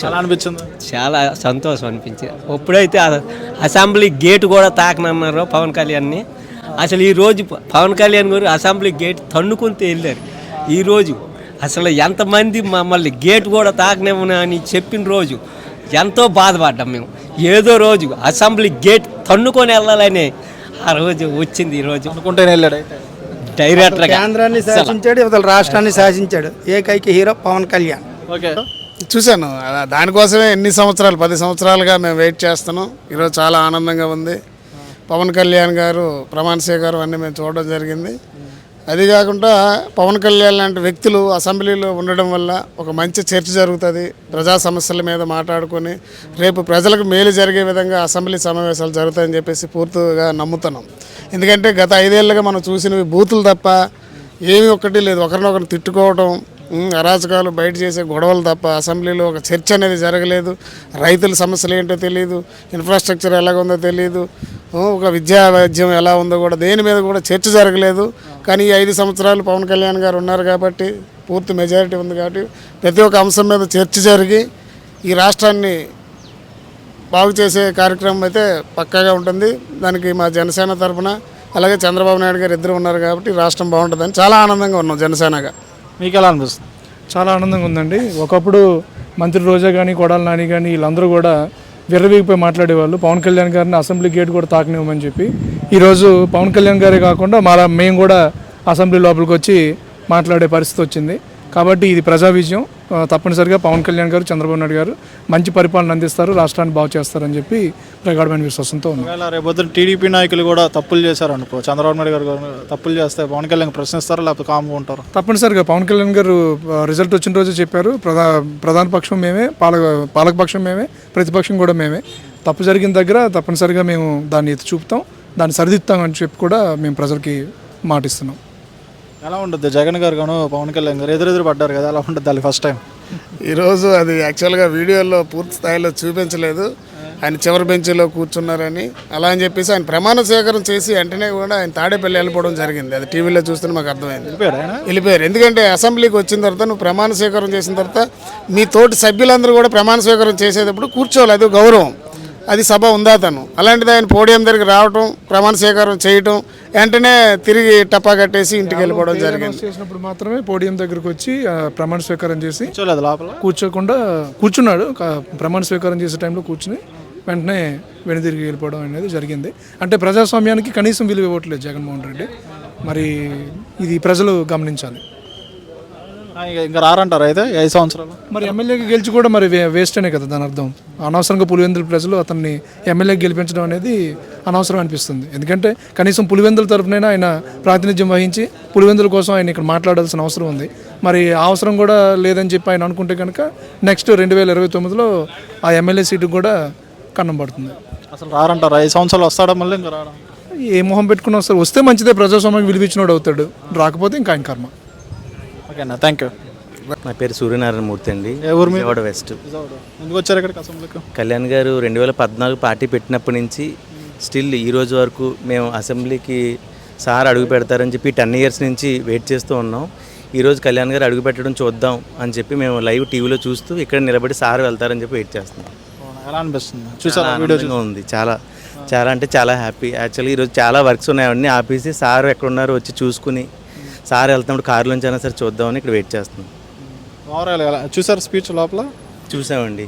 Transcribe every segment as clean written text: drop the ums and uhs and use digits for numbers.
చాలా అనిపించింది, చాలా సంతోషం అనిపించింది. ఎప్పుడైతే అసెంబ్లీ గేట్ కూడా తాకనన్నారో పవన్ కళ్యాణ్ని, అసలు ఈరోజు పవన్ కళ్యాణ్ గారు అసెంబ్లీ గేట్ తన్నుకుంటూ వెళ్ళారు. ఈరోజు అసలు ఎంతమంది మమ్మల్ని గేట్ కూడా తాకనివ్వను అని చెప్పిన రోజు ఎంతో బాధపడ్డాం మేము. ఏదో రోజు అసెంబ్లీ గేట్ తన్నుకొని వెళ్ళాలని ఆ రోజు వచ్చింది. ఈరోజు అనుకుంటేనే వెళ్ళాడు. డైరెక్టర్గా కేంద్రాన్ని శాసించాడు, ఇవతల రాష్ట్రాన్ని శాసించాడు. ఏకైక హీరో పవన్ కళ్యాణ్. ఓకే, చూశాను. దానికోసమే ఎన్ని సంవత్సరాలు 10 సంవత్సరాలుగా మేము వెయిట్ చేస్తున్నాం. ఈరోజు చాలా ఆనందంగా ఉంది. పవన్ కళ్యాణ్ గారు ప్రమాణ స్వీకారం అన్నీ మేము చూడడం జరిగింది. అది కాకుండా పవన్ కళ్యాణ్ లాంటి వ్యక్తులు అసెంబ్లీలో ఉండడం వల్ల ఒక మంచి చర్చ జరుగుతుంది. ప్రజా సమస్యల మీద మాట్లాడుకొని రేపు ప్రజలకు మేలు జరిగే విధంగా అసెంబ్లీ సమావేశాలు జరుగుతాయని చెప్పేసి పూర్తిగా నమ్ముతున్నాం. ఎందుకంటే గత 5 ఏళ్ళుగా మనం చూసినవి బూతులు తప్ప ఏమీ ఒక్కటి లేదు. ఒకరినొకరు తిట్టుకోవడం, అరాచకాలు, బయట చేసే గొడవలు తప్ప అసెంబ్లీలో ఒక చర్చ అనేది జరగలేదు. రైతుల సమస్యలు ఏంటో తెలియదు, ఇన్ఫ్రాస్ట్రక్చర్ ఎలాగుందో తెలియదు, ఒక విద్యా వైద్యం ఎలా ఉందో కూడా దేని మీద కూడా చర్చ జరగలేదు. కానీ ఈ 5 సంవత్సరాలు పవన్ కళ్యాణ్ గారు ఉన్నారు కాబట్టి, పూర్తి మెజారిటీ ఉంది కాబట్టి ప్రతి ఒక్క అంశం మీద చర్చ జరిగి ఈ రాష్ట్రాన్ని బాగు చేసే కార్యక్రమం అయితే పక్కాగా ఉంటుంది. దానికి మా జనసేన తరఫున అలాగే చంద్రబాబు నాయుడు గారు ఇద్దరు ఉన్నారు కాబట్టి రాష్ట్రం బాగుంటుందని చాలా ఆనందంగా ఉన్నాం జనసేనగా. మీకు ఎలా అనిపిస్తుంది? చాలా ఆనందంగా ఉందండి. ఒకప్పుడు మంత్రి రోజా కానీ కొడాలి నాని కానీ వీళ్ళందరూ కూడా విర్రవీగిపోయి మాట్లాడేవాళ్ళు, పవన్ కళ్యాణ్ గారిని అసెంబ్లీ గేట్ కూడా తాకనివ్వమని చెప్పి. ఈరోజు పవన్ కళ్యాణ్ గారే కాకుండా మేము కూడా అసెంబ్లీ లోపలికి వచ్చి మాట్లాడే పరిస్థితి వచ్చింది. కాబట్టి ఇది ప్రజా విజయం. తప్పనిసరిగా పవన్ కళ్యాణ్ గారు, చంద్రబాబు నాయుడు గారు మంచి పరిపాలన అందిస్తారు, రాష్ట్రాన్ని బాగు చేస్తారని చెప్పి ప్రగాఢమైన విశ్వాసంతో ఉంది. రేపు టీడీపీ నాయకులు కూడా తప్పులు చేశారు అనుకో, చంద్రబాబు నాయుడు గారు తప్పులు చేస్తే పవన్ కళ్యాణ్ ప్రశ్నిస్తారా లేకపోతే కామ్గా ఉంటారు? తప్పనిసరిగా పవన్ కళ్యాణ్ గారు రిజల్ట్ వచ్చిన రోజు చెప్పారు, ప్రధాన పక్షం మేమే, పాలకపక్షం మేమే, ప్రతిపక్షం కూడా మేమే. తప్పు జరిగిన దగ్గర తప్పనిసరిగా మేము దాన్ని ఎత్తి చూపుతాం, దాన్ని సరిదిద్దుతాం అని చెప్పి కూడా మేము ప్రజలకి మాటిస్తున్నాం. ఎలా ఉంటుంది? జగన్ గారు గాను పవన్ కళ్యాణ్ గారు ఎదురెదురు పడ్డారు కదా, ఎలా ఉంటుంది అది ఫస్ట్ టైం? ఈరోజు అది యాక్చువల్గా వీడియోలో పూర్తి స్థాయిలో చూపించలేదు. ఆయన చివరి బెంచ్లో కూర్చున్నారని అలా అని చెప్పేసి ఆయన ప్రమాణ స్వీకారం చేసి వెంటనే కూడా ఆయన తాడేపల్లి వెళ్ళిపోవడం జరిగింది. అది టీవీలో చూస్తే మాకు అర్థమైంది. వెళ్ళిపోయారు. ఎందుకంటే అసెంబ్లీకి వచ్చిన తర్వాత నువ్వు ప్రమాణ స్వీకారం చేసిన తర్వాత మీ తోటి సభ్యులందరూ కూడా ప్రమాణ స్వీకారం చేసేటప్పుడు కూర్చోవాలి, అది గౌరవం, అది సభ ఉందాతను. అలాంటిది ఆయన పోడియం దగ్గరికి రావటం, ప్రమాణ స్వీకారం చేయటం, వెంటనే తిరిగి టపా కట్టేసి ఇంటికి వెళ్ళిపోవడం జరిగింది. చేసినప్పుడు మాత్రమే పోడియం దగ్గరకు వచ్చి ప్రమాణ స్వీకారం చేసి లోపల కూర్చోకుండా కూర్చున్నాడు. ప్రమాణ స్వీకారం చేసే టైంలో కూర్చుని వెంటనే వెనుదిరిగి వెళ్ళిపోవడం అనేది జరిగింది. అంటే ప్రజాస్వామ్యానికి కనీసం విలువ ఇవ్వట్లేదు జగన్మోహన్ రెడ్డి. మరి ఇది ప్రజలు గమనించాలి. ఇంకా రారంటారు అయితే 5 సంవత్సరాలు? మరి ఎమ్మెల్యేకి గెలిచి కూడా మరి వేస్ట్ అనే కదా దాని అర్థం. అనవసరంగా పులివెందుల ప్రజలు అతన్ని ఎమ్మెల్యేకి గెలిపించడం అనేది అనవసరం అనిపిస్తుంది. ఎందుకంటే కనీసం పులివెందుల తరఫునైనా ఆయన ప్రాతినిధ్యం వహించి పులివెందుల కోసం ఆయన ఇక్కడ మాట్లాడాల్సిన అవసరం ఉంది. మరి అవసరం కూడా లేదని చెప్పి ఆయన అనుకుంటే కనుక నెక్స్ట్ 2029లో ఆ ఎమ్మెల్యే సీటుకు కూడా కన్నం పడుతుంది. అసలు రారంటారు? 5 సంవత్సరాలు వస్తాడా మళ్ళీ? ఇంకా రావడం ఏ మొహం పెట్టుకుని వస్తారు? వస్తే మంచిదే, ప్రజాస్వామ్యం విలువిచ్చినోడు అవుతాడు, రాకపోతే ఇంకా ఆయన కర్మ. ఓకేనా, థ్యాంక్ యూ. నా పేరు సూర్యనారాయణ మూర్తి అండి, విజయవాడ వెస్ట్. ఎందుకు వచ్చారు ఇక్కడికి అసెంబ్లీకి? కళ్యాణ్ గారు 2014 పార్టీ పెట్టినప్పటి నుంచి స్టిల్ ఈ రోజు వరకు మేము అసెంబ్లీకి సార్ అడుగు పెడతారని చెప్పి 10 ఇయర్స్ నుంచి వెయిట్ చేస్తూ ఉన్నాం. ఈరోజు కళ్యాణ్ గారు అడుగు పెట్టడం చూద్దాం అని చెప్పి మేము లైవ్ టీవీలో చూస్తూ ఇక్కడ నిలబడి సార్ వెళ్తారని చెప్పి వెయిట్ చేస్తున్నాం. ఎలా అనిపిస్తుంది? చాలా ఆనందంగా ఉంది. చాలా చాలా అంటే చాలా హ్యాపీ. యాక్చువల్లీ ఈరోజు చాలా వర్క్స్ ఉన్నాయి, అవన్నీ ఆపేసి సార్ ఎక్కడున్నారో వచ్చి చూసుకుని సార్ వెళ్తున్నప్పుడు కారులోంచి అయినా సరే చూద్దామని ఇక్కడ వెయిట్ చేస్తున్నాం. చూసారు స్పీచ్ లోపల? చూసామండి.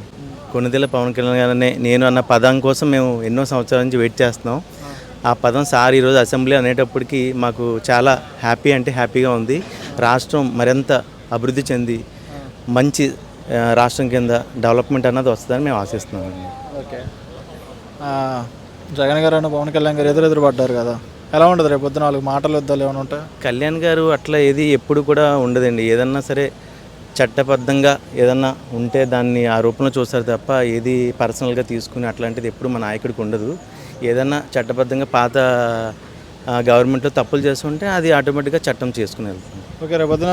కొన్నిదేళ్ళ పవన్ కళ్యాణ్ గారినే నేను అన్న పదం కోసం మేము ఎన్నో సంవత్సరాల నుంచి వెయిట్ చేస్తున్నాం. ఆ పదం సార్ ఈరోజు అసెంబ్లీ అనేటప్పటికీ మాకు చాలా హ్యాపీ అంటే హ్యాపీగా ఉంది. రాష్ట్రం మరింత అభివృద్ధి చెంది మంచి రాష్ట్రం కింద డెవలప్మెంట్ అన్నది వస్తుందని మేము ఆశిస్తున్నామండి. ఓకే, జగన్ గారు అన్న పవన్ కళ్యాణ్ గారు ఎదురెదురు పడ్డారు కదా, ఎలా ఉండదు? రేపు పొద్దున 4 మాటలు యుద్ధాలు ఏమైనా ఉంటాయి? కళ్యాణ్ గారు అట్లా ఏది ఎప్పుడు కూడా ఉండదండి. ఏదన్నా సరే చట్టబద్ధంగా ఏదన్నా ఉంటే దాన్ని ఆ రూపంలో చూస్తారు తప్ప ఏది పర్సనల్గా తీసుకుని అట్లాంటిది ఎప్పుడు మా నాయకుడికి ఉండదు. ఏదన్నా చట్టబద్ధంగా పాత గవర్నమెంట్లో తప్పులు చేస్తుంటే అది ఆటోమేటిక్గా చట్టం చేసుకుని వెళ్తుంది. ఓకే, రేపు పొద్దున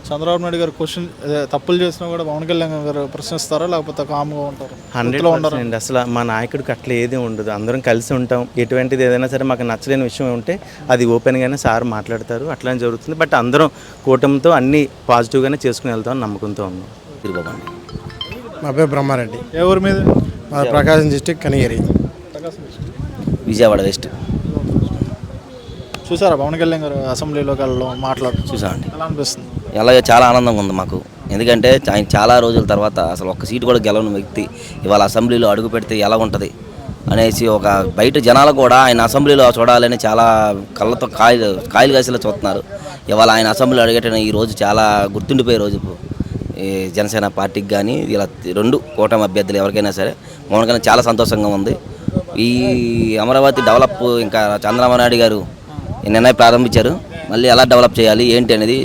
చంద్రబాబు నాయుడు గారు క్వశ్చన్ తప్పులు చేసినా కూడా పవన్ కళ్యాణ్ గారు ప్రశ్నిస్తారా లేకపోతే కామ్గా ఉంటారు? 100% అసలు మా నాయకుడికి అట్లా ఏది ఉండదు. అందరం కలిసి ఉంటాం. ఎటువంటిది ఏదైనా సరే మాకు నచ్చలేని విషయం ఉంటే అది ఓపెన్గానే సార్ మాట్లాడతారు, అట్లానే జరుగుతుంది. బట్ అందరం కూటమితో అన్నీ పాజిటివ్గానే చేసుకుని వెళ్తామని నమ్మకంతో ఉన్నాం. నా పేరు బ్రహ్మారెడ్డి, ఏ ఊరి మీద? మా ప్రకాశం డిస్టిక్ కనిగిరి. విజయవాడ వెస్ట్. చూసారా పవన్ కళ్యాణ్ గారు అసెంబ్లీలోకి వెళ్ళడం మాట్లాడు చూసామండి. ఎలా అనిపిస్తుంది? అలాగే చాలా ఆనందంగా ఉంది మాకు. ఎందుకంటే ఆయన చాలా రోజుల తర్వాత అసలు ఒక్క సీటు కూడా గెలవని వ్యక్తి ఇవాళ అసెంబ్లీలో అడుగు పెడితే ఎలా ఉంటుంది అనేసి ఒక బయట జనాలు కూడా ఆయన అసెంబ్లీలో చూడాలని చాలా కళ్ళతో కాయలు కాసేలా చూస్తున్నారు. ఇవాళ ఆయన అసెంబ్లీలో అడిగేట ఈ రోజు చాలా గుర్తుండిపోయే రోజు ఈ జనసేన పార్టీకి కానీ ఇలా రెండు కూటమి అభ్యర్థులు ఎవరికైనా సరే పవన్ కళ్యాణ్ చాలా సంతోషంగా ఉంది. ఈ అమరావతి డెవలప్ ఇంకా చంద్రబాబు నాయుడు గారు నిర్ణయం ప్రారంభించారు. మళ్ళీ ఎలా డెవలప్ చేయాలి ఏంటి అనేది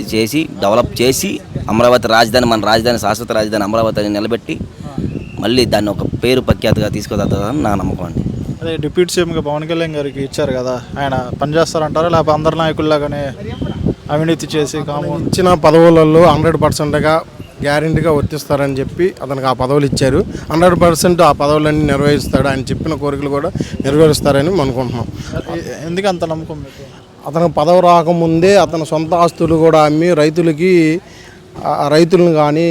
డెవలప్ చేసి అమరావతి రాజధాని, మన రాజధాని, శాశ్వత రాజధాని అమరావతిని నిలబెట్టి మళ్ళీ దాన్ని ఒక పేరు ప్రఖ్యాతిగా తీసుకువద్దని నా నమ్మకం అండి. అదే డిప్యూటీ సీఎంగా పవన్ కళ్యాణ్ గారికి ఇచ్చారు కదా, ఆయన పనిచేస్తారంటారా లేకపోతే అందరు నాయకుల్లాగానే అవినీతి చేసి ఇచ్చిన పదవులలో 100%గా గ్యారెంటీగా వర్తిస్తారని చెప్పి అతనికి ఆ పదవులు ఇచ్చారు. 100% ఆ పదవులన్నీ నెరవేరుస్తాడు. ఆయన చెప్పిన కోరికలు కూడా నెరవేరుస్తారని అనుకుంటున్నాం. ఎందుకు అంత నమ్మకం మీకు? అతనికి పదవి రాకముందే అతని సొంత ఆస్తులు కూడా అమ్మి రైతులను కానీ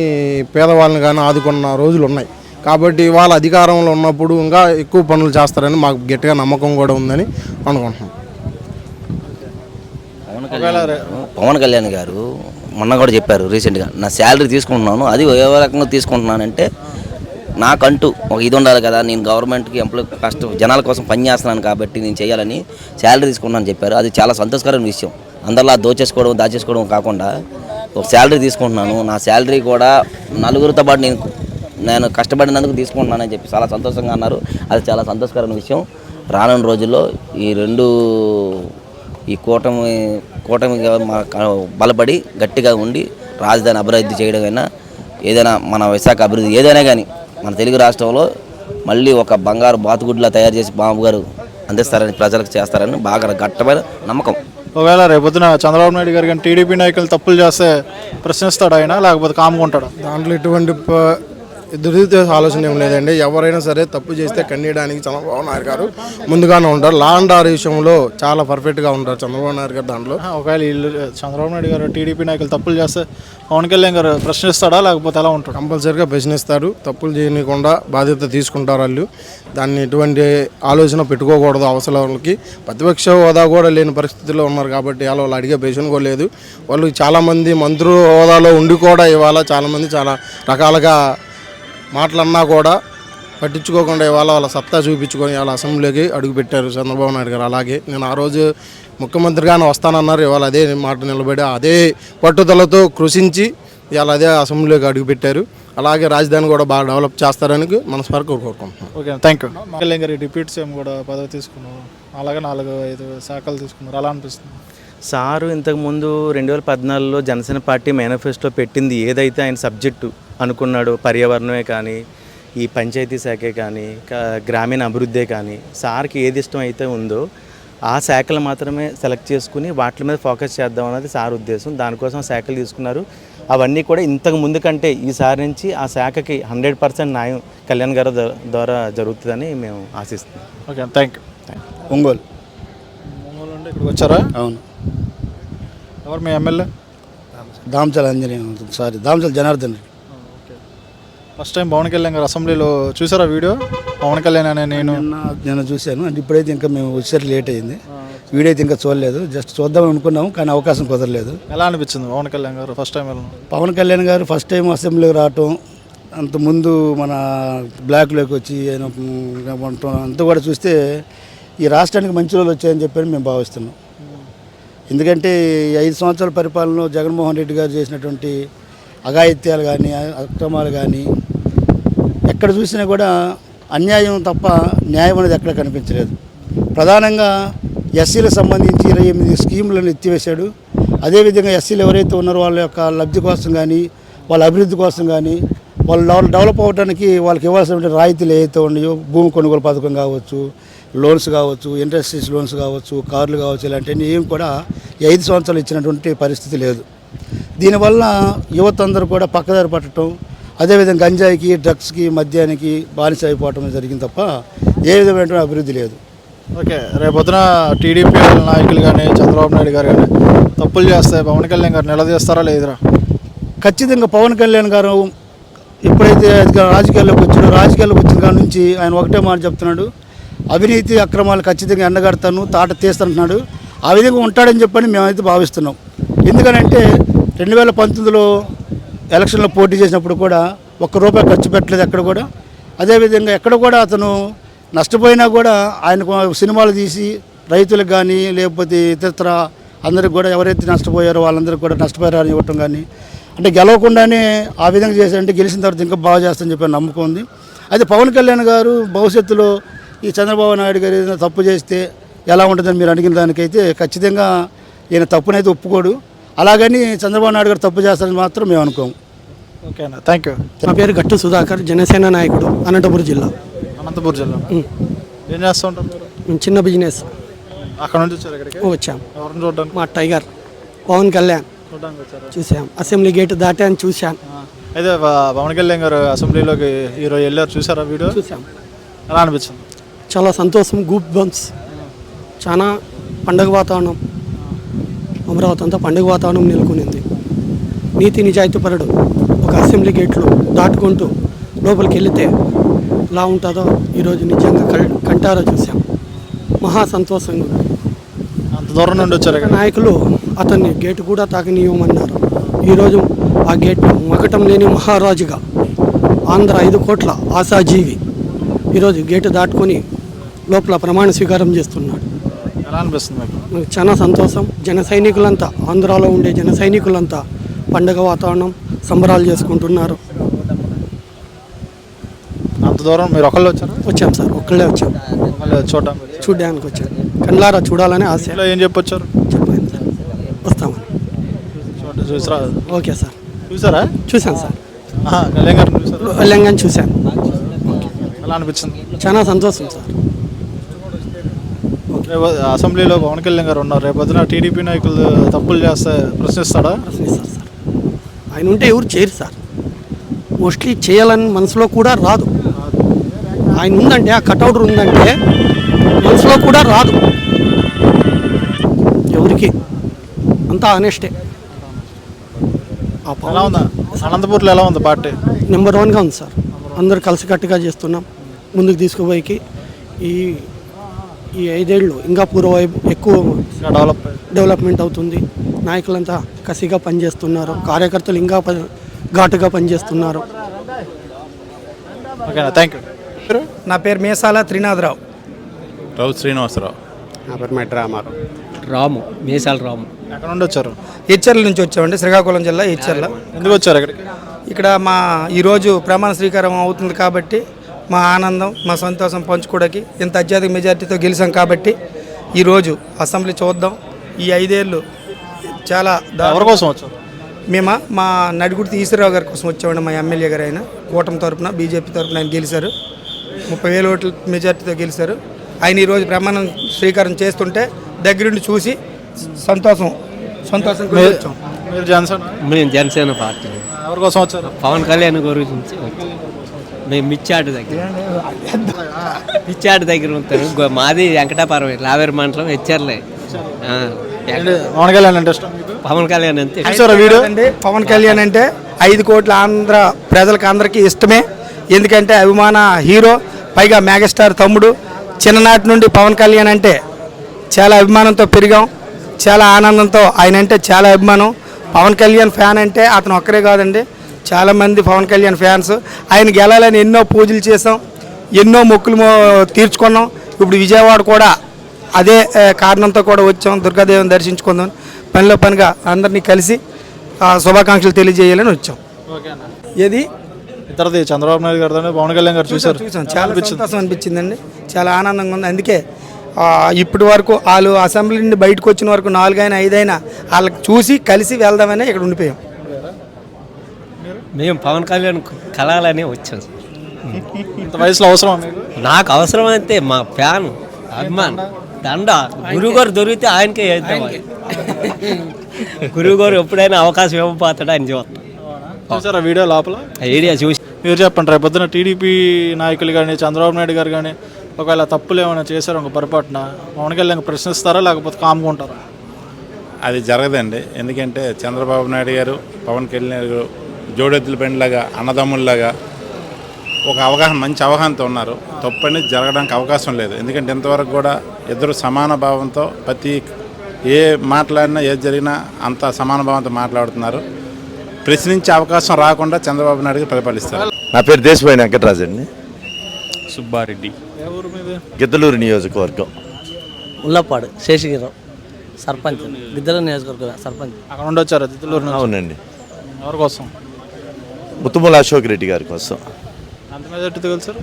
పేదవాళ్ళని కానీ ఆదుకున్న రోజులు ఉన్నాయి. కాబట్టి వాళ్ళ అధికారంలో ఉన్నప్పుడు ఇంకా ఎక్కువ పనులు చేస్తారని మాకు గట్టిగా నమ్మకం కూడా ఉందని అనుకుంటున్నాం. పవన్ కళ్యాణ్ గారు మొన్న కూడా చెప్పారు రీసెంట్గా, నా శాలరీ తీసుకుంటున్నాను, అది ఏ రకంగా తీసుకుంటున్నానంటే నాకంటూ ఒక ఇది ఉండాలి కదా, నేను గవర్నమెంట్కి ఎంప్లాయ్ జనాల కోసం పనిచేస్తున్నాను కాబట్టి నేను చేయాలని శాలరీ తీసుకున్నాను చెప్పారు. అది చాలా సంతోషకరమైన విషయం. అందరిలా దాచేసుకోవడం కాకుండా ఒక శాలరీ తీసుకుంటున్నాను, నా శాలరీ కూడా నలుగురితో పాటు నేను కష్టపడినందుకు తీసుకుంటున్నానని చెప్పి చాలా సంతోషంగా అన్నారు. అది చాలా సంతోషకరమైన విషయం. రానున్న రోజుల్లో ఈ కూటమి బలపడి గట్టిగా ఉండి రాజధాని అభివృద్ధి చేయడమైనా ఏదైనా మన విశాఖ అభివృద్ధి ఏదైనా కానీ మన తెలుగు రాష్ట్రంలో మళ్ళీ ఒక బంగారు బాతుగుడ్లా తయారు చేసి బాబు గారు అందిస్తారని, ప్రజలకు చేస్తారని బాగా గట్టమైన నమ్మకం. ఒకవేళ రేపొద్దున చంద్రబాబు నాయుడు గారు కానీ టీడీపీ నాయకులు తప్పులు చేస్తే ప్రశ్నిస్తాడు ఆయన, లేకపోతే కామ్కుంటాడు? దాంట్లో ఎటువంటి దురుద్దేశ ఆలోచన ఏం లేదండి. ఎవరైనా సరే తప్పు చేస్తే కన్నీయడానికి చంద్రబాబు నాయుడు గారు ముందుగానే ఉంటారు. లా అండ్ ఆర్డర్ విషయంలో చాలా పర్ఫెక్ట్గా ఉంటారు చంద్రబాబు నాయుడు గారు. దాంట్లో ఒకవేళ చంద్రబాబు నాయుడు గారు టీడీపీ నాయకులు తప్పులు చేస్తే పవన్ కళ్యాణ్ గారు ప్రశ్నిస్తాడా లేకపోతే ఎలా ఉంటాడు? కంపల్సరీగా ప్రశ్నిస్తారు. తప్పులు చేయకుండా బాధ్యత తీసుకుంటారు వాళ్ళు. దాన్ని ఎటువంటి ఆలోచన పెట్టుకోకూడదు. అవసరాలకి ప్రతిపక్ష హోదా కూడా లేని పరిస్థితిలో ఉన్నారు కాబట్టి వాళ్ళు అడిగే ప్రశ్న కూడా లేదు. వాళ్ళు చాలామంది మంత్రుల హోదాలో ఉండి కూడా ఇవాళ చాలామంది చాలా రకాలుగా మాటలన్నా కూడా పట్టించుకోకుండా ఇవాళ వాళ్ళ సత్తా చూపించుకొని వాళ్ళ అసెంబ్లీకి అడుగుపెట్టారు చంద్రబాబు నాయుడు గారు. అలాగే నేను ఆ రోజు ముఖ్యమంత్రిగానే వస్తానన్నారు. ఇవాళ అదే మాట నిలబడి అదే పట్టుదలతో కృషించి ఇవాళ అదే అసెంబ్లీకి అడుగుపెట్టారు. అలాగే రాజధాని కూడా బాగా డెవలప్ చేస్తారని మనస్ఫూర్తిగా కోరుకుంటున్నాను. Okay, thank you. కళ్యాణ్ గారి డిప్యూటీ సీఎం కూడా పదవి తీసుకున్నారు, అలాగే 4-5 శాఖలు తీసుకున్నారు. అలా అనిపిస్తుంది? సారు ఇంతకుముందు 2014లో జనసేన పార్టీ మేనిఫెస్టో పెట్టింది ఏదైతే ఆయన సబ్జెక్టు అనుకున్నాడో, పర్యావరణమే కానీ, ఈ పంచాయతీ శాఖే కానీ, గ్రామీణ అభివృద్ధే కానీ, సార్కి ఏది ఇష్టం అయితే ఉందో ఆ శాఖలు మాత్రమే సెలెక్ట్ చేసుకుని వాటి మీద ఫోకస్ చేద్దాం అన్నది సార్ ఉద్దేశం. దానికోసం శాఖలు తీసుకున్నారు. అవన్నీ కూడా ఇంతకు ముందు కంటే ఈసారి నుంచి ఆ శాఖకి 100% న్యాయం కళ్యాణ్ గారి ద్వారా జరుగుతుందని మేము ఆశిస్తున్నాం. Okay, thank you. ఒంగోలు నుండి ఇక్కడికి వచ్చారా? అవును. ఎవరు మీ MLA? Damachala Damachala Janardhan. First time Pawan Kalyan garu అసెంబ్లీలో చూసారా వీడియో? పవన్ కళ్యాణ్ అనే నేను చూశాను. అంటే ఇప్పుడైతే ఇంకా మేము వచ్చేసరికి లేట్ అయింది. వీడియో అయితే ఇంకా చూడలేదు. జస్ట్ చూద్దామని అనుకున్నాము కానీ అవకాశం కుదరలేదు. ఎలా అనిపించింది పవన్ కళ్యాణ్ గారు ఫస్ట్ టైం వెళ్ళడం? పవన్ కళ్యాణ్ గారు ఫస్ట్ టైం అసెంబ్లీకి రావటం, అంతకుముందు మన బ్లాక్లోకి వచ్చి ఆయన ఉండటం అంతా కూడా చూస్తే ఈ రాష్ట్రానికి మంచి రోజులు వచ్చాయని చెప్పని మేము భావిస్తున్నాం. ఎందుకంటే 5 సంవత్సరాల పరిపాలనలో జగన్మోహన్ రెడ్డి గారు చేసినటువంటి అఘాయిత్యాలు కానీ, అక్రమాలు కానీ ఎక్కడ చూసినా కూడా అన్యాయం తప్ప న్యాయం అనేది ఎక్కడ కనిపించలేదు. ప్రధానంగా ఎస్సీలకు సంబంధించి 28 స్కీములను ఎత్తివేశాడు. అదేవిధంగా ఎస్సీలు ఎవరైతే ఉన్నారో వాళ్ళ యొక్క లబ్ధి కోసం కానీ, వాళ్ళ అభివృద్ధి కోసం కానీ, వాళ్ళు డెవలప్ అవ్వడానికి వాళ్ళకి ఇవ్వాల్సిన రాయితీలు ఏవైతే ఉన్నాయో, భూమి కొనుగోలు పథకం కావచ్చు, లోన్స్ కావచ్చు, ఇండస్ట్రీస్ లోన్స్ కావచ్చు, కార్లు కావచ్చు, ఇలాంటివన్నీ ఏం కూడా 5 సంవత్సరాలు ఇచ్చినటువంటి పరిస్థితి లేదు. దీనివల్ల యువత అందరూ కూడా పక్కదారి పట్టడం, అదేవిధంగా గంజాయికి, డ్రగ్స్కి, మద్యానికి బానిస అయిపోవటం జరిగింది తప్ప ఏ విధమైనటువంటి అభివృద్ధి లేదు. ఓకే, రేపొద్దున టీడీపీ నాయకులు కానీ చంద్రబాబు నాయుడు గారు కానీ తప్పులు చేస్తే పవన్ కళ్యాణ్ గారు నిలదీస్తారా లేదురా? ఖచ్చితంగా పవన్ కళ్యాణ్ గారు ఎప్పుడైతే రాజకీయాల్లోకి వచ్చిన కాడ నుంచి ఆయన ఒకటే మాట చెప్తున్నాడు, అవినీతి అక్రమాలు ఖచ్చితంగా ఎండగడతాను, తాట తీస్తానంటున్నాడు. ఆ విధంగా ఉంటాడని చెప్పని మేమైతే భావిస్తున్నాం. ఎందుకనంటే 2019లో ఎలక్షన్లో పోటీ చేసినప్పుడు కూడా ₹1 ఖర్చు పెట్టలేదు ఎక్కడ కూడా. అదేవిధంగా ఎక్కడ కూడా అతను నష్టపోయినా కూడా ఆయనకు సినిమాలు తీసి రైతులకు కానీ లేకపోతే ఇతర అందరికి కూడా ఎవరైతే నష్టపోయారో వాళ్ళందరికీ కూడా నష్టపరిహారం ఇవ్వటం కానీ, అంటే గెలవకుండానే ఆ విధంగా చేశారంటే గెలిచిన తర్వాత ఇంకా బాగా చేస్తారని చెప్పి నమ్మకం ఉంది. అయితే పవన్ కళ్యాణ్ గారు భవిష్యత్తులో ఈ చంద్రబాబు నాయుడు గారు ఏదైనా తప్పు చేస్తే ఎలా ఉంటుందని మీరు అడిగిన దానికైతే ఖచ్చితంగా ఈయన తప్పునైతే ఒప్పుకోడు. అలాగని చంద్రబాబు నాయుడు గారు తప్పు చేస్తారని మాత్రం మేము అనుకోము. ఓకేనా, థ్యాంక్ యూ. నా పేరు గట్టు సుధాకర్, జనసేన నాయకుడు, అనంతపురం జిల్లా. అనంతపురం జిల్లా ఏం చేస్తూ ఉంటారు మీరు? మేము చిన్న బిజినెస్ అక్కడ నుంచి వచ్చారు ఇక్కడికి? వచ్చాం. ఎవరిని చూడడానికి? మా టైగర్ పవన్ కళ్యాణ్ చూడడానికి వచ్చారు. చూసాం. అసెంబ్లీ గేట్ దాటాను, చూశాను. అయితే పవన్ కళ్యాణ్ గారు అసెంబ్లీలోకి ఈరోజు వెళ్ళారు, చూసారా వీడియో? చూసాం. ఎలా అనిపించింది? చాలా సంతోషం. గూప్ బంప్స్, చాలా పండగ వాతావరణం. అమరావతి అంతా పండుగ వాతావరణం నెలకొనింది. నీతి నిజాయితీపరుడు ఒక అసెంబ్లీ గేట్లు దాటుకుంటూ లోపలికి వెళితే ఎలా ఉంటుందో ఈరోజు నిజంగా కంటారా చూసాం. మహా సంతోషంగా ఉంది. అంత దూరం నుండి వచ్చారు ఇక్కడ? నాయకులు అతన్ని గేటు కూడా తాకనీయమన్నారు. ఈరోజు ఆ గేట్ మకటం లేని మహారాజుగా, ఆంధ్ర 5 కోట్ల ఆశాజీవి ఈరోజు గేటు దాటుకొని లోపల ప్రమాణ స్వీకారం చేస్తున్నాడు. ఎలా అనిపిస్తుంది మీకు? నాకు చాలా సంతోషం. జన సైనికులంతా, ఆంధ్రాలో ఉండే జన సైనికులంతా పండగ వాతావరణం, సంబరాలు చేసుకుంటున్నారు. అంత దూరం మీరు ఒకళ్ళు వచ్చారు? వచ్చాం సార్, ఒక్కళ్ళే వచ్చాం. చూడడానికి వచ్చాం. కళ్ళారా చూడాలని ఆశ. ఏం చెప్పొచ్చారు? చెప్పాను సార్, వస్తామని. చూసారా? Okay sir. చూసారా? చూశాను సార్. కళ్యాణ్ గారు చూసారు? తెలంగాణ చూశాను. ఎలా అనిపించింది? చాలా సంతోషం సార్. రేపు అసెంబ్లీలో పవన్ కళ్యాణ్ గారు ఉన్నారు, రేపు పొద్దున టీడీపీ నాయకులు తప్పులు చేస్తే ప్రశ్నిస్తాడా? ప్రశ్నిస్తారు సార్. ఆయన ఉంటే ఎవరు చేయరు సార్. మోస్ట్లీ చేయాలని మనసులో కూడా రాదు. ఆయన ఉందంటే, ఆ కటౌట్ ఉందంటే మనసులో కూడా రాదు ఎవరికి. అంతా ఆనెస్టే. ఎలా ఉందా అనంతపూర్లో? ఎలా ఉంది పార్టీ? నెంబర్ 1గా ఉంది సార్. అందరూ కలిసికట్టుగా చేస్తున్నాం. ముందుకు తీసుకుపోయికి ఈ 5 ఏళ్ళు ఇంకా పూర్వవైపు ఎక్కువ డెవలప్మెంట్ అవుతుంది. నాయకులంతా కసిగా పనిచేస్తున్నారు. కార్యకర్తలు ఇంకా ఘాటుగా పనిచేస్తున్నారు. ఓకేనా, థ్యాంక్ యూ. నా పేరు మేసాల త్రినాథరావు. రావు శ్రీనివాసరావు. నా పేరు మెట్ రామారావు. రాము, మేసాల రాము. ఎక్కడ నుండి వచ్చారు? హెచ్చర్ల నుంచి వచ్చామండి, శ్రీకాకుళం జిల్లా హెచ్చర్ల. ఎందుకు వచ్చారు ఇక్కడికి? ఇక్కడ మా ఈరోజు ప్రమాణ స్వీకారం అవుతుంది కాబట్టి మా ఆనందం, మా సంతోషం పంచుకోవడానికి ఇంత అత్యధిక మెజార్టీతో గెలిచాం కాబట్టి ఈరోజు అసెంబ్లీ చూద్దాం. ఈ 5 ఏళ్ళు చాలా ఎవరి కోసం వచ్చారు? మేము మా నడిగుడి ఈశ్వరరావు గారి కోసం వచ్చామండి. మా ఎమ్మెల్యే గారు ఆయన కూటమి తరపున, బీజేపీ తరపున ఆయన గెలిచారు. 30,000 ఓట్ల మెజార్టీతో గెలిచారు. ఆయన ఈరోజు ప్రమాణం స్వీకారం చేస్తుంటే దగ్గరుండి చూసి సంతోషం వచ్చాం. మీరు జనసేన? మేము జనసేన పార్టీ. ఎవరి కోసం వచ్చారు? పవన్ కళ్యాణ్ గురించి మేము మిచ్చాడు దగ్గర ఉంటారు. మాది వెంకటాపురం, లావేరు మండలం, హెచ్చర్లే. పవన్ కళ్యాణ్ అంటే ఇష్టం మీకు? పవన్ కళ్యాణ్ అంతే. వీడియో అండి. పవన్ కళ్యాణ్ అంటే 5 కోట్ల ఆంధ్ర ప్రజలకు అందరికీ ఇష్టమే. ఎందుకంటే అభిమాన హీరో, పైగా మెగాస్టార్ తమ్ముడు. చిన్ననాటి నుండి పవన్ కళ్యాణ్ అంటే చాలా అభిమానంతో పెరిగాం. చాలా ఆనందంతో ఆయన అంటే చాలా అభిమానం. పవన్ కళ్యాణ్ ఫ్యాన్ అంటే అతను ఒక్కరే కాదండి, చాలామంది పవన్ కళ్యాణ్ ఫ్యాన్స్. ఆయన గెలాలని ఎన్నో పూజలు చేసాం, ఎన్నో మొక్కులు తీర్చుకున్నాం. ఇప్పుడు విజయవాడ కూడా అదే కారణంతో కూడా వచ్చాం, దుర్గాదేవిని దర్శించుకుందాం. పనిలో పనిగా అందరినీ కలిసి శుభాకాంక్షలు తెలియజేయాలని వచ్చాం. ఏది ఇతరది చంద్రబాబు నాయుడు గారు, పవన్ కళ్యాణ్ గారు చూసాం. చాలా సంతోషం అనిపించిందండి, చాలా ఆనందంగా ఉంది. అందుకే ఇప్పటి వరకు వాళ్ళు అసెంబ్లీ నుండి బయటకు వచ్చిన వరకు 4 అయినా 5 అయినా వాళ్ళకి చూసి కలిసి వెళ్దామని ఇక్కడ ఉండిపోయాం. మేము పవన్ కళ్యాణ్ కలాలని వచ్చాం. ఇంత వయసులో అవసరం మీకు? నాకు అవసరం అయితే మా ఫ్యాన్, అభిమాన్, దండ. గురువుగారు దొరికితే ఆయనకే వేద్దాం. గురువుగారు ఎప్పుడైనా అవకాశం ఇవ్వబోతాడు, ఆయన చూస్తాం. చూసారా వీడియో లోపల? ఐడియా చూసి. మీరు చెప్పండి, రేపు పొద్దున టీడీపీ నాయకులు కానీ చంద్రబాబు నాయుడు గారు కానీ ఒకవేళ తప్పులు ఏమైనా చేశారు ఒక పొరపాటున, పవన్ కళ్యాణ్ ప్రశ్నిస్తారా లేకపోతే కామ్గా అది జరగదండి. ఎందుకంటే చంద్రబాబు నాయుడు గారు, పవన్ కళ్యాణ్ గారు జోడెద్దుల బండిలాగా అన్నదమ్ముల్లాగా ఒక అవగాహన, మంచి అవగాహనతో ఉన్నారు. తప్పు అనేది జరగడానికి అవకాశం లేదు. ఎందుకంటే ఇంతవరకు కూడా ఇద్దరు సమాన భావంతో ప్రతి ఏ మాట్లాడినా ఏది జరిగినా అంత సమాన భావంతో మాట్లాడుతున్నారు. ప్రశ్నించే అవకాశం రాకుండా చంద్రబాబు నాయుడుకి పరిపాలిస్తారు. నా పేరు దేశపోయిన వెంకటరాజు అండి. సుబ్బారెడ్డి, గిద్దలూరు నియోజకవర్గం. ఉల్లపాడు శేషగిరం సర్పంచ్, గిద్దలూరు నియోజకవర్గం సర్పంచ్. అక్కడ నుండి వచ్చారు దిద్దులూరు? అవునండి. ఎవరి కోసం? ముత్తుమూల అశోక్ రెడ్డి గారి కోసం. అంత మెజార్టీతో గెలిచారు?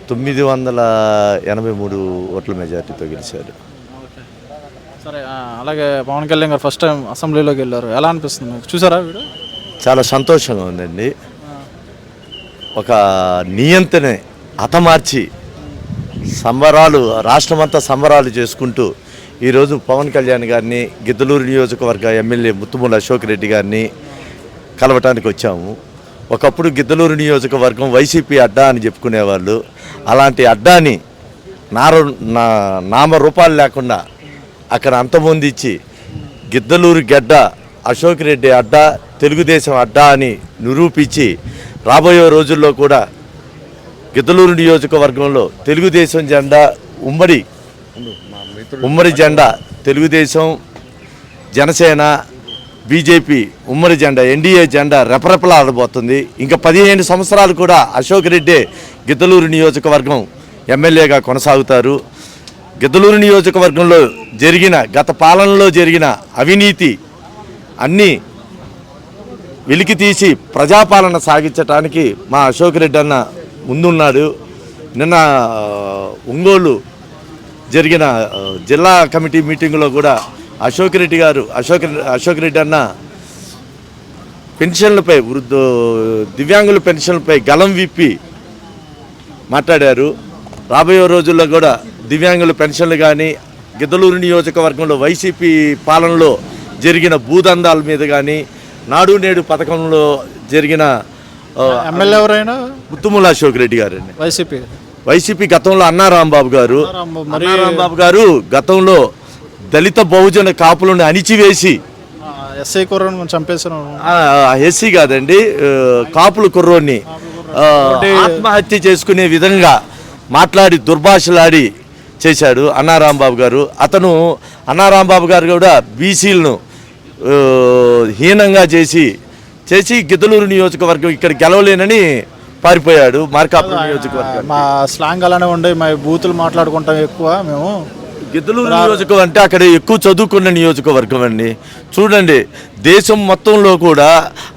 983 ఓట్ల మెజార్టీతో గెలిచారు. సరే, అలాగే పవన్ కళ్యాణ్ గారు ఫస్ట్ టైం అసెంబ్లీలోకి వెళ్ళారు. ఎలా అనిపిస్తుంది మీకు? చూసారా వీడియో? చాలా సంతోషంగా ఉందండి. ఒక నియంతనే హతమార్చి సంబరాలు, రాష్ట్రమంతా సంబరాలు చేసుకుంటూ ఈరోజు పవన్ కళ్యాణ్ గారిని, గిద్దలూరు నియోజకవర్గ ఎమ్మెల్యే ముత్తుమూల అశోక్ రెడ్డి గారిని కలవటానికి వచ్చాము. ఒకప్పుడు గిద్దలూరు నియోజకవర్గం వైసీపీ అడ్డా అని చెప్పుకునేవాళ్ళు. అలాంటి అడ్డాని నామరూపాలు లేకుండా అక్కడ అంతమొందించి గిద్దలూరు గడ్డ అశోక్ రెడ్డి అడ్డా, తెలుగుదేశం అడ్డా అని నిరూపించి రాబోయే రోజుల్లో కూడా గిద్దలూరు నియోజకవర్గంలో తెలుగుదేశం జెండా ఉమ్మడి జెండా, తెలుగుదేశం, జనసేన, బీజేపీ ఉమ్మడి జెండా, ఎన్డీఏ జెండా రెపరెపలాడబోతుంది. ఇంకా 15 సంవత్సరాలు కూడా అశోక్ రెడ్డి గిద్దలూరు నియోజకవర్గం ఎమ్మెల్యేగా కొనసాగుతారు. గిద్దలూరు నియోజకవర్గంలో గత పాలనలో జరిగిన అవినీతి అన్నీ వెలికి తీసి ప్రజాపాలన సాగించడానికి మా అశోక్ రెడ్డి అన్న ముందున్నాడు. నిన్న ఒంగోలు జరిగిన జిల్లా కమిటీ మీటింగ్లో కూడా అశోక్ రెడ్డి అన్న పెన్షన్లపై, దివ్యాంగుల పెన్షన్లపై గలం విప్పి మాట్లాడారు. రాబోయే రోజుల్లో కూడా దివ్యాంగుల పెన్షన్లు కానీ, గిద్దలూరు నియోజకవర్గంలో వైసీపీ పాలనలో జరిగిన భూదందాల మీద కానీ, నాడు నేడు పథకంలో జరిగిన ఎమ్మెల్యే ఎవరైనా ముత్తుమూల అశోక్ రెడ్డి గారండి. వైసీపీ గతంలో అన్నారాంబాబు గారు గతంలో దళిత బహుజన కాపులను అణిచివేసి, ఎస్ఐ కుర్రను చంపేసిన, ఎస్సీ కాదండి, కాపుల కుర్రోని ఆత్మహత్య చేసుకునే విధంగా మాట్లాడి దుర్భాషలాడి చేశాడు అన్నారాంబాబు గారు. అన్నారాంబాబు గారు కూడా బీసీలను హీనంగా చేసి గిద్దలూరు నియోజకవర్గం ఇక్కడ గెలవలేనని పారిపోయాడు మార్కాపురం నియోజకవర్గం. మా స్లాంగ్ అలానే ఉండే, మా బూతులు మాట్లాడుకుంటాం ఎక్కువ మేము. గిద్దలూరు నియోజకవర్గం అంటే అక్కడ ఎక్కువ చదువుకున్న నియోజకవర్గం అండి. చూడండి, దేశం మొత్తంలో కూడా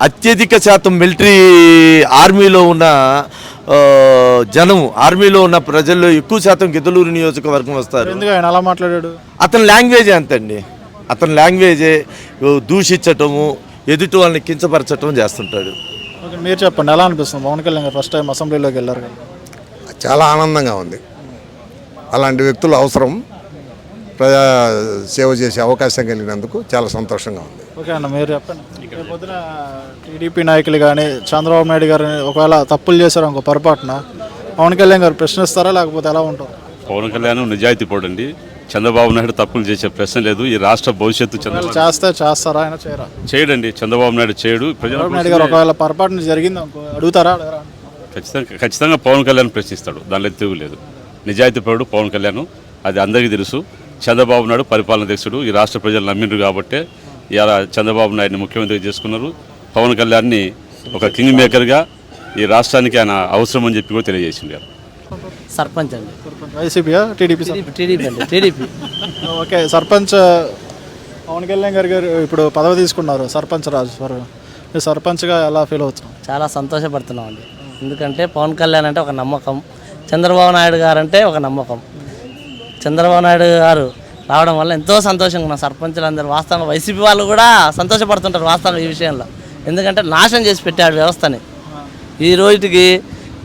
అత్యధిక శాతం మిలిటరీ ఆర్మీలో ఉన్న ఆర్మీలో ఉన్న ప్రజల్లో ఎక్కువ శాతం గిద్దలూరు నియోజకవర్గం వస్తారు. ఎందుకు ఆయన అలా మాట్లాడాడు? అతని లాంగ్వేజే అంతండి. అతని లాంగ్వేజే దూషించటము, ఎదుటి వాళ్ళని కించపరచటం చేస్తుంటాడు. మీరు చెప్పండి, ఎలా అనిపిస్తుంది పవన్ కళ్యాణ్ గారు ఫస్ట్ టైం అసెంబ్లీలోకి వెళ్ళారు కదా? చాలా ఆనందంగా ఉంది. అలాంటి వ్యక్తులు అవసరం. ప్రజా సేవ చేసే అవకాశం కలిగినందుకు చాలా సంతోషంగా ఉంది. ఓకే అన్న, మీరు చెప్పండి. పొద్దున టీడీపీ నాయకులు కానీ చంద్రబాబు నాయుడు గారు ఒకవేళ తప్పులు చేశారు ఇంకో పొరపాటున, పవన్ కళ్యాణ్ గారు ప్రశ్నిస్తారా లేకపోతే ఎలా ఉంటారు? పవన్ కళ్యాణ్ నిజాయితీ పడండి. చంద్రబాబు నాయుడు తప్పులు చేసే ప్రశ్న లేదు. ఈ రాష్ట్ర భవిష్యత్తు చేస్తారా ఆయన చేయరా? చేయడండి. చంద్రబాబు నాయుడు చేయడు. చంద్రబాబు నాయుడు గారు ఒకవేళ పొరపాటున జరిగింది అడుగుతారా? ఖచ్చితంగా పవన్ కళ్యాణ్ ప్రశ్నిస్తాడు. దానిలో తిరుగులేదు. నిజాయితీ పరుడు పవన్ కళ్యాణ్, అది అందరికీ తెలుసు. చంద్రబాబు నాయుడు పరిపాలన అధ్యక్షుడు. ఈ రాష్ట్ర ప్రజలు నమ్మిండ్రు కాబట్టి ఇలా చంద్రబాబు నాయుడిని ముఖ్యమంత్రి చేసుకున్నారు. పవన్ కళ్యాణ్ని ఒక కింగ్ మేకర్గా ఈ రాష్ట్రానికి ఆయన అవసరం అని చెప్పి కూడా తెలియజేసింది. సర్పంచ్ అండి. వైసీపీయా TDP? TDP. Okay, sarpanch Pawan Kalyan garu ఇప్పుడు పదవి తీసుకున్నారు, సర్పంచ్ రాజు. మీరు సర్పంచ్గా ఎలా ఫీల్ అవుతున్నాం? చాలా సంతోషపడుతున్నాం అండి. ఎందుకంటే పవన్ కళ్యాణ్ అంటే ఒక నమ్మకం, చంద్రబాబు నాయుడు గారు అంటే ఒక నమ్మకం. చంద్రబాబు నాయుడు గారు రావడం వల్ల ఎంతో సంతోషంగా ఉన్న సర్పంచులు అందరూ, వాస్తవంగా వైసీపీ వాళ్ళు కూడా సంతోషపడుతుంటారు వాస్తవంగా ఈ విషయంలో. ఎందుకంటే నాశనం చేసి పెట్టాడు వ్యవస్థని. ఈ రోజుకి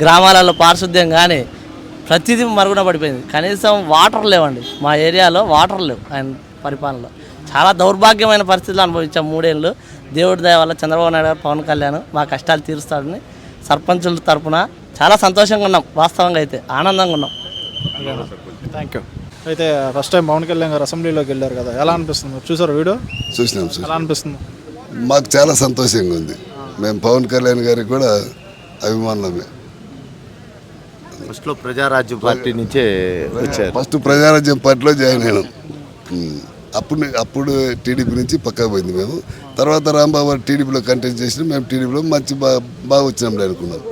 గ్రామాలలో పారిశుద్ధ్యం కానీ ప్రతిదీ మరుగున పడిపోయింది. కనీసం వాటర్ లేవండి, మా ఏరియాలో వాటర్ లేవు. ఆయన పరిపాలనలో చాలా దౌర్భాగ్యమైన పరిస్థితులు అనుభవించాం 3 ఏళ్ళు. దేవుడి దయ వల్ల చంద్రబాబు నాయుడు గారు, పవన్ కళ్యాణ్ మా కష్టాలు తీరుస్తాడని సర్పంచుల తరఫున చాలా సంతోషంగా ఉన్నాం. వాస్తవంగా అయితే ఆనందంగా ఉన్నాం. Thank you. అయితే ఫస్ట్ టైం పవన్ కళ్యాణ్ గారు అసెంబ్లీలోకి వెళ్ళారు కదా, ఎలా అనిపిస్తుంది? చూసారు వీడియో? చూసినాం. ఎలా అనిపిస్తుంది? మాకు చాలా సంతోషంగా ఉంది. మేము పవన్ కళ్యాణ్ గారికి కూడా అభిమానులమే. ఫస్ట్లో ప్రజారాజ్యం పార్టీ నుంచే వచ్చారు. ఫస్ట్ ప్రజారాజ్యం పార్టీలో జాయిన్ అయినాం. అప్పుడు టీడీపీ నుంచి పక్కకు పోయింది మేము. తర్వాత రాంబాబు గారు టీడీపీలో కంటెస్ట్ చేసిన మేము టీడీపీలో మంచి బాగా వచ్చినాంలే అనుకున్నాం.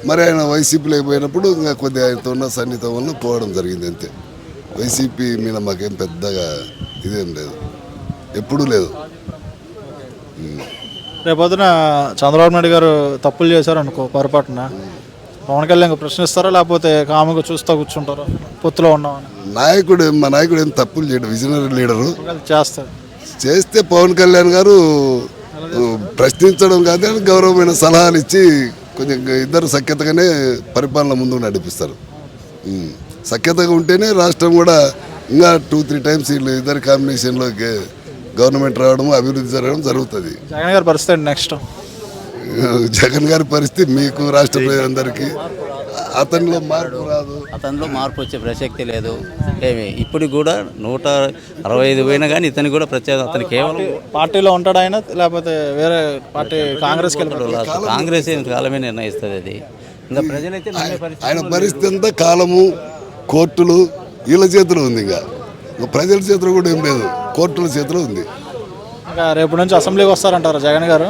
మరి ఆయన వైసీపీలోకి పోయినప్పుడు ఇంకా కొద్దిగా ఆయనతో ఉన్న సన్నిహితం వల్ల పోవడం జరిగింది అంతే. వైసీపీ మీద మాకేం పెద్దగా ఇదేం లేదు, ఎప్పుడూ లేదు. రేపొద్దున చంద్రబాబు నాయుడు గారు తప్పులు చేశారు అనుకో పొరపాటున, పవన్ కళ్యాణ్ ప్రశ్నిస్తారా లేకపోతే కాముగా చూస్తూ కూర్చుంటారా పొత్తులో ఉన్నామని? మా నాయకుడు ఏం తప్పులు చేయడు, విజనరీ లీడరు. చేస్తారు. చేస్తే పవన్ కళ్యాణ్ గారు ప్రశ్నించడం కాదు, గౌరవమైన సలహాలు ఇచ్చి కొంచెం ఇద్దరు సఖ్యతగానే పరిపాలన ముందుకు నడిపిస్తారు. సఖ్యతగా ఉంటేనే రాష్ట్రం కూడా ఇంకా 2-3 టైమ్స్ వీళ్ళు ఇద్దరు కాంబినేషన్లో గవర్నమెంట్ రావడం, అభివృద్ధి జరగడం జరుగుతుంది. జగన్ గారి పరిస్థితి నెక్స్ట్, జగన్ గారి పరిస్థితి మీకు రాష్ట్ర ప్రజలందరికీ అతనిలో మార్పు రాదు. అతనిలో మార్పు వచ్చే ప్రసక్తి లేదు. ఏమి ఇప్పుడు కూడా 165 పోయినా కానీ ఇతను కూడా ప్రత్యేక అతను కేవలం పార్టీలో ఉంటాడు ఆయన, లేకపోతే వేరే పార్టీ కాంగ్రెస్కి కాంగ్రెస్ కాలమే నిర్ణయిస్తుంది అది. ఇంకా ప్రజలైతే ఆయన పరిస్థితి అంతా కాలము, కోర్టులు వీళ్ళ చేతిలో ఉంది. ఇంకా ప్రజల చేతిలో కూడా ఏం లేదు, కోర్టుల చేతిలో ఉంది. ఇంకా రేపు నుంచి అసెంబ్లీకి వస్తారంటారు జగన్ గారు?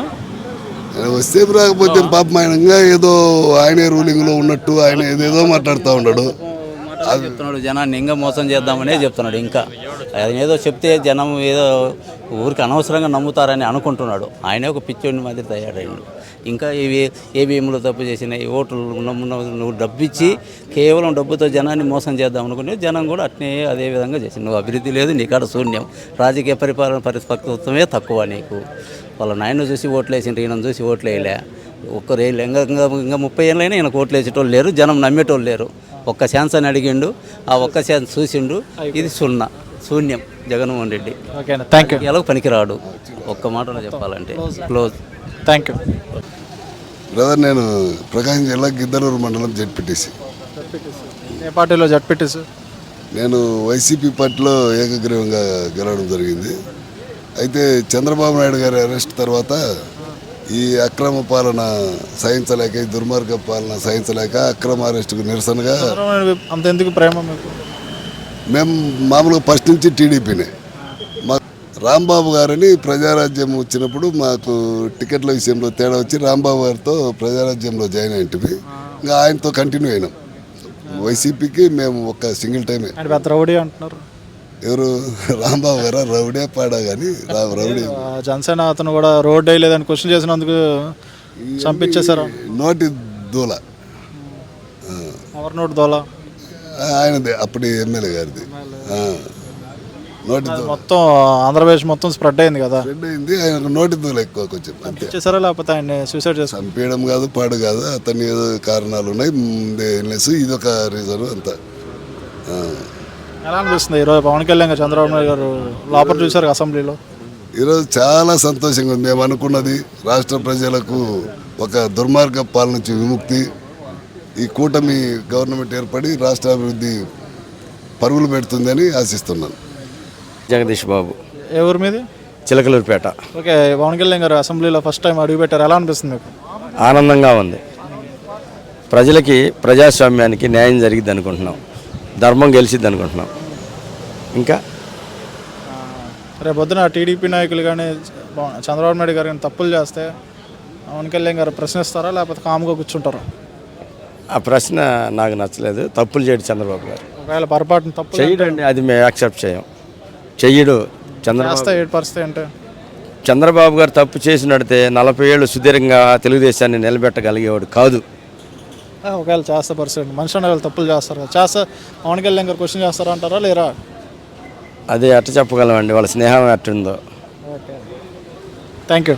వస్తే రాకపోతే పాపం ఆయన ఇంకా ఏదో ఆయనే రూలింగ్లో ఉన్నట్టు ఆయన ఏదేదో మాట్లాడుతూ ఉన్నాడు. చెప్తున్నాడు జనాన్ని ఇంకా మోసం చేద్దామనే చెప్తున్నాడు. ఇంకా ఆయన ఏదో చెప్తే జనం ఏదో ఊరికి అనవసరంగా నమ్ముతారని అనుకుంటున్నాడు. ఆయనే ఒక పిచ్చోడిని మాదిరి తయారైండు. ఇంకా ఇవి ఏబిఎంలో తప్పు చేసినాయి, ఓట్లు నువ్వు డబ్బు ఇచ్చి కేవలం డబ్బుతో జనాన్ని మోసం చేద్దాం అనుకునే జనం కూడా అట్నే అదే విధంగా చేసి నువ్వు అభివృద్ధి లేదు, నీకాడ శూన్యం, రాజకీయ పరిపాలన పరిపక్వత్వమే తక్కువ నీకు. వాళ్ళ నాయన చూసి ఓట్లు వేసిండ్రు, ఈయన చూసి ఓట్లు వేయలే. ఒక్కరు ఇంకా 30 ఏళ్ళైనా ఈయనకు ఓట్లు వేసేటోళ్ళు లేరు, జనం నమ్మేటోళ్ళు లేరు. ఒక్క ఛాన్స్ అని అడిగిండు, ఆ ఒక్క ఛాన్స్ చూసిండు, ఇది శూన్యం జగన్మోహన్ రెడ్డి. ఎలా పనికిరాడు, ఒక్క మాటలో చెప్పాలంటే క్లోజ్. Thank you brother. నేను ప్రకాశం జిల్లా గిద్దలూరు మండలం జడ్పీటీసీ. ఏ పార్టీలో జడ్పీటీసీ? నేను వైసీపీ పార్టీలో ఏకగ్రీవంగా గెలవడం జరిగింది. అయితే చంద్రబాబు నాయుడు గారి అరెస్ట్ తర్వాత ఈ అక్రమ పాలన సహించలేక, ఈ దుర్మార్గ పాలన సహించలేక అక్రమ అరెస్టుకు నిరసనగా అంత ఎందుకు ప్రేమ మీకు? మేము మామూలుగా ఫస్ట్ నుంచి టీడీపీనే. మా రాంబాబు గారని ప్రజారాజ్యం వచ్చినప్పుడు మాకు టికెట్ల విషయంలో తేడా వచ్చి రాంబాబు గారితో ప్రజారాజ్యంలో జాయిన్ అయింటివి. ఇంకా ఆయనతో కంటిన్యూ అయినాం. వైసీపీకి మేము ఒక సింగిల్ టైమే. రౌడీ అంటున్నారు ఎవరు? రాంబాబు గారా? రౌడే పాడా కానీ రౌడీ. జనసేన అతను కూడా రోడ్ వేయలేదని క్వశ్చన్ చేసినందుకు చంపించేశారు. నోటి దూల. ఎవరి నోటి దూల? ఆయనదే, అప్పుడు ఎమ్మెల్యే గారిది. నోటి దూల మొత్తం ఆంధ్రప్రదేశ్ మొత్తం స్ప్రెడ్ అయింది కదా. స్ప్రెడ్ అయింది. ఆయన నోటి దూల ఎక్కువ కొంచెం. చేశారా లేకపోతే ఆయన సూసైడ్ చేశారు? చంపేయడం కాదు, పాడు కాదు, అతని ఏదో కారణాలు ఉన్నాయి. ఇది ఒక రీజన్ అంతా. ఎలా అనిపిస్తుంది ఈరోజు పవన్ కళ్యాణ్ చంద్రబాబు నాయుడు గారు లోపల చూశారు అసెంబ్లీలో? ఈరోజు చాలా సంతోషంగా ఉంది. మేము అనుకున్నది రాష్ట్ర ప్రజలకు ఒక దుర్మార్గ పాలన నుంచి విముక్తి, ఈ కూటమి గవర్నమెంట్ ఏర్పడి రాష్ట్ర అభివృద్ధి పరుగులు పెడుతుందని ఆశిస్తున్నాను. జగదీష్ బాబు. ఎవరి మీద? చిలకలూరుపేట. ఓకే, పవన్ కళ్యాణ్ గారు అసెంబ్లీలో ఫస్ట్ టైం అడుగు పెట్టారు, ఎలా అనిపిస్తుంది మీకు? ఆనందంగా ఉంది. ప్రజలకి, ప్రజాస్వామ్యానికి న్యాయం జరిగిద్ది అనుకుంటున్నాం, ధర్మం గెలిచిద్ది అనుకుంటున్నాం. ఇంకా రేపు పొద్దున టీడీపీ నాయకులు కానీ చంద్రబాబు నాయుడు గారు కానీ తప్పులు చేస్తే పవన్ కళ్యాణ్ గారు ప్రశ్నిస్తారా లేకపోతే కామ్గా కూర్చుంటారా? ఆ ప్రశ్న నాకు నచ్చలేదు. తప్పులు చేయడు చంద్రబాబు గారు. ఒకవేళ పొరపాటున తప్పు చేయడండి, అది మేము యాక్సెప్ట్ చేయం. చెయ్యడు చంద్రబాబు గారు. తప్పు చేసినడితే 40 ఏళ్ళు సుదీర్ఘంగా తెలుగుదేశాన్ని నిలబెట్టగలిగేవాడు కాదు. ఒకవేళ చేస్తే పర్సెంట్ మనిషి అనే వాళ్ళు తప్పులు చేస్తారు కదా, చేస్తే పవన్ కళ్యాణ్ గారు క్వశ్చన్ చేస్తారా అంటారా లేరా? అదే అట్ట చెప్పగలమండి, వాళ్ళ స్నేహం ఎట్టుందో. Okay, thank you.